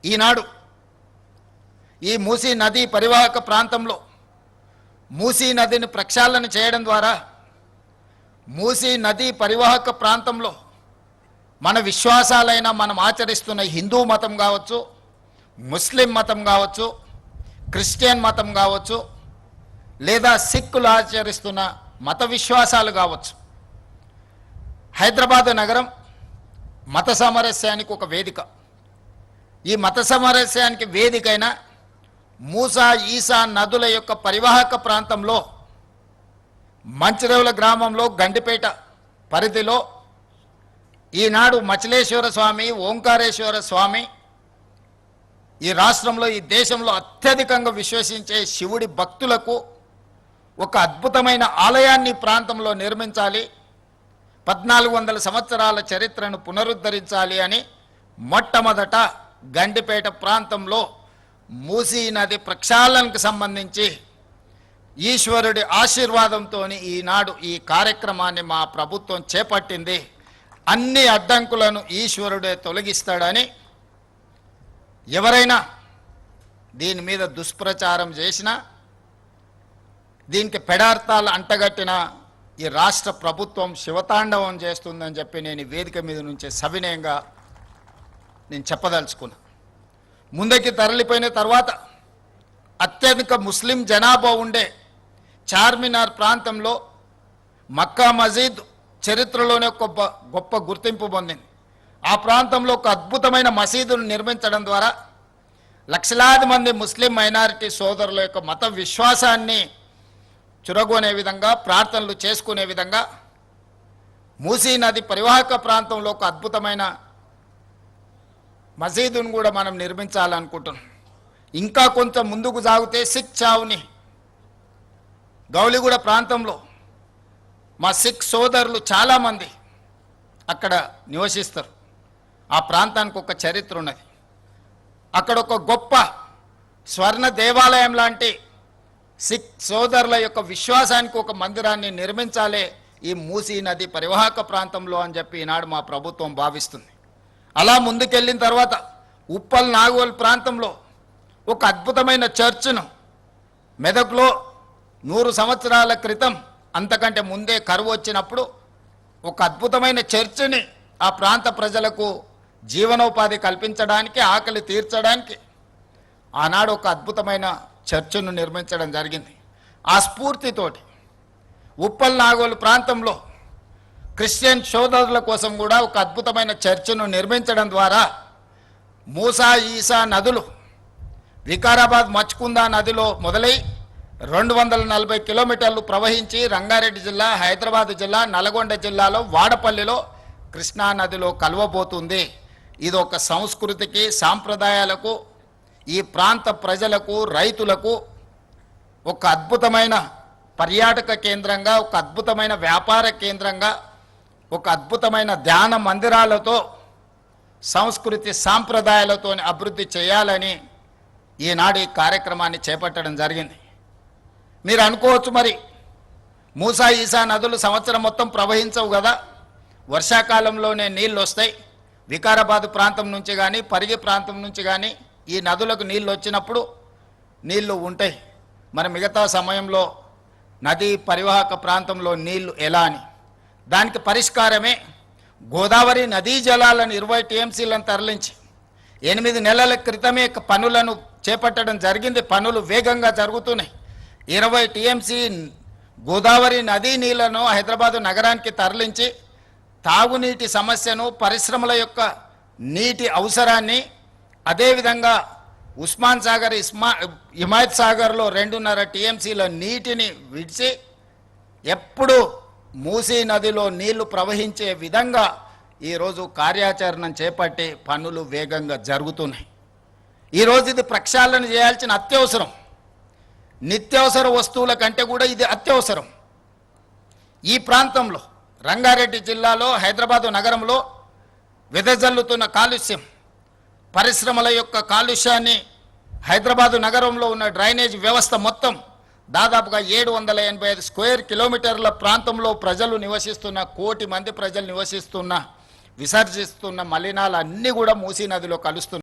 ఈనాడు ఈ మూసీ నదీ పరివాహక ప్రాంతంలో మూసీ నదిని ప్రక్షాళన చేయడం ద్వారా మూసీ నదీ పరివాహక ప్రాంతంలో మన విశ్వాసాలైన మనం ఆచరిస్తున్న హిందూ మతం కావచ్చు, ముస్లిం మతం కావచ్చు, క్రిస్టియన్ మతం కావచ్చు, లేదా సిక్కులు ఆచరిస్తున్న మత విశ్వాసాలు కావచ్చు, హైదరాబాద్ నగరం మత సామరస్యానికి ఒక వేదిక. ఈ మత సామరస్యానికి వేదికైన మూసా ఈసా నదుల యొక్క పరివాహక ప్రాంతంలో మంచిరేవుల గ్రామంలో గండిపేట పరిధిలో ఈనాడు మచిలేశ్వర స్వామి, ఓంకారేశ్వర స్వామి ఈ రాష్ట్రంలో, ఈ దేశంలో అత్యధికంగా విశ్వసించే శివుడి భక్తులకు ఒక అద్భుతమైన ఆలయాన్ని ప్రాంతంలో నిర్మించాలి, 1400 సంవత్సరాల చరిత్రను పునరుద్ధరించాలి అని మొట్టమొదట గండిపేట ప్రాంతంలో మూసీ నది ప్రక్షాళనకు సంబంధించి ఈశ్వరుడి ఆశీర్వాదంతో ఈనాడు ఈ కార్యక్రమాన్ని మా ప్రభుత్వం చేపట్టింది. అన్ని అడ్డంకులను ఈశ్వరుడే తొలగిస్తాడని ఎవరైనా దీని మీద దుష్ప్రచారం చేసినా, దీనికి పెడార్థాలు అంటగట్టిన ఈ రాష్ట్ర ప్రభుత్వం శివతాండవం చేస్తుందని చెప్పి నేను ఈ వేదిక మీద నుంచి సవినయంగా నేను చెప్పదలుచుకున్నా. ముందుకి తరలిపోయిన తర్వాత అత్యధిక ముస్లిం జనాభా ఉండే చార్మినార్ ప్రాంతంలో మక్కా మసీద్ చరిత్రలోనే ఒక గొప్ప గుర్తింపు పొందింది. ఆ ప్రాంతంలో ఒక అద్భుతమైన మసీదును నిర్మించడం ద్వారా లక్షలాది మంది ముస్లిం మైనారిటీ సోదరుల యొక్క మత విశ్వాసాన్ని చురగొనే విధంగా, ప్రార్థనలు చేసుకునే విధంగా మూసీ నది పరివాహక ప్రాంతంలో ఒక అద్భుతమైన మసీదును కూడా మనం నిర్మించాలనుకుంటున్నాం. ఇంకా కొంచెం ముందుకు సాగితే సిక్ చావుని గౌలిగూడ ప్రాంతంలో మా సిక్ సోదరులు చాలామంది అక్కడ నివసిస్తారు. ఆ ప్రాంతానికి ఒక చరిత్ర ఉన్నది. అక్కడ ఒక గొప్ప స్వర్ణ దేవాలయం లాంటి సిక్ సోదరుల యొక్క విశ్వాసానికి ఒక మందిరాన్ని నిర్మించాలి ఈ మూసీ నది పరివాహక ప్రాంతంలో అని చెప్పి ఈనాడు మా ప్రభుత్వం భావిస్తుంది. అలా ముందుకెళ్ళిన తర్వాత ఉప్పల్ నాగోల్ ప్రాంతంలో ఒక అద్భుతమైన చర్చ్ను, మెదక్లో 100 సంవత్సరాల క్రితం అంతకంటే ముందే కరువు వచ్చినప్పుడు ఒక అద్భుతమైన చర్చిని ఆ ప్రాంత ప్రజలకు జీవనోపాధి కల్పించడానికి, ఆకలి తీర్చడానికి ఆనాడు ఒక అద్భుతమైన చర్చ్ను నిర్మించడం జరిగింది. ఆ స్ఫూర్తితోటి ఉప్పల్ నాగోలు ప్రాంతంలో క్రిస్టియన్ సోదరుల కోసం కూడా ఒక అద్భుతమైన చర్చ్ను నిర్మించడం ద్వారా మూసా ఈసా నదులు వికారాబాద్ మచ్కుందా నదిలో మొదలై 240 కిలోమీటర్లు ప్రవహించి రంగారెడ్డి జిల్లా, హైదరాబాద్ జిల్లా, నల్గొండ జిల్లాలో వాడపల్లిలో కృష్ణా నదిలో కలవబోతుంది. ఇది ఒక సంస్కృతికి, సాంప్రదాయాలకు, ఈ ప్రాంత ప్రజలకు, రైతులకు ఒక అద్భుతమైన పర్యాటక కేంద్రంగా, ఒక అద్భుతమైన వ్యాపార కేంద్రంగా, ఒక అద్భుతమైన ధ్యాన మందిరాలతో, సంస్కృతి సాంప్రదాయాలతో అభివృద్ధి చేయాలని ఈనాడు ఈ కార్యక్రమాన్ని చేపట్టడం జరిగింది. మీరు అనుకోవచ్చు, మరి మూసా ఈసా నదులు సంవత్సరం మొత్తం ప్రవహించవు కదా, వర్షాకాలంలోనే నీళ్ళు వస్తాయి. వికారాబాద్ ప్రాంతం నుంచి కానీ, పరిగి ప్రాంతం నుంచి కానీ ఈ నదులకు నీళ్ళు వచ్చినప్పుడు నీళ్లు ఉంటాయి. మరి మిగతా సమయంలో నదీ పరివాహక ప్రాంతంలో నీళ్లు ఎలా అని, దానికి పరిష్కారమే గోదావరి నదీ జలాలను 20 టీఎంసీలను తరలించి 8 నెలల క్రితమే పనులను చేపట్టడం జరిగింది. పనులు వేగంగా జరుగుతున్నాయి. 20 టీఎంసీ గోదావరి నదీ నీళ్లను హైదరాబాదు నగరానికి తరలించి తాగునీటి సమస్యను, పరిశ్రమల యొక్క నీటి అవసరాన్ని, అదేవిధంగా ఉస్మాన్ సాగర్, హిమాయత్ సాగర్లో 2.5 టీఎంసీల నీటిని విడిచి ఎప్పుడు మూసీ నదిలో నీళ్లు ప్రవహించే విధంగా ఈరోజు కార్యాచరణ చేపట్టి పనులు వేగంగా జరుగుతున్నాయి. ఈరోజు ఇది ప్రక్షాళన చేయాల్సిన అత్యవసరం. నిత్యావసర వస్తువుల కంటే కూడా ఇది అత్యవసరం. ఈ ప్రాంతంలో రంగారెడ్డి జిల్లాలో, హైదరాబాదు నగరంలో వెదజల్లుతున్న కాలుష్యం, పరిశ్రమల యొక్క కాలుష్యాన్ని, హైదరాబాదు నగరంలో ఉన్న డ్రైనేజ్ వ్యవస్థ మొత్తం దాదాపుగా 785 స్క్వేర్ కిలోమీటర్ల ప్రాంతంలో ప్రజలు నివసిస్తున్న, 1 కోటి మంది ప్రజలు నివసిస్తున్న, విసర్జిస్తున్న మలినాలన్నీ కూడా మూసీ నదిలో కలుస్తున్నాయి.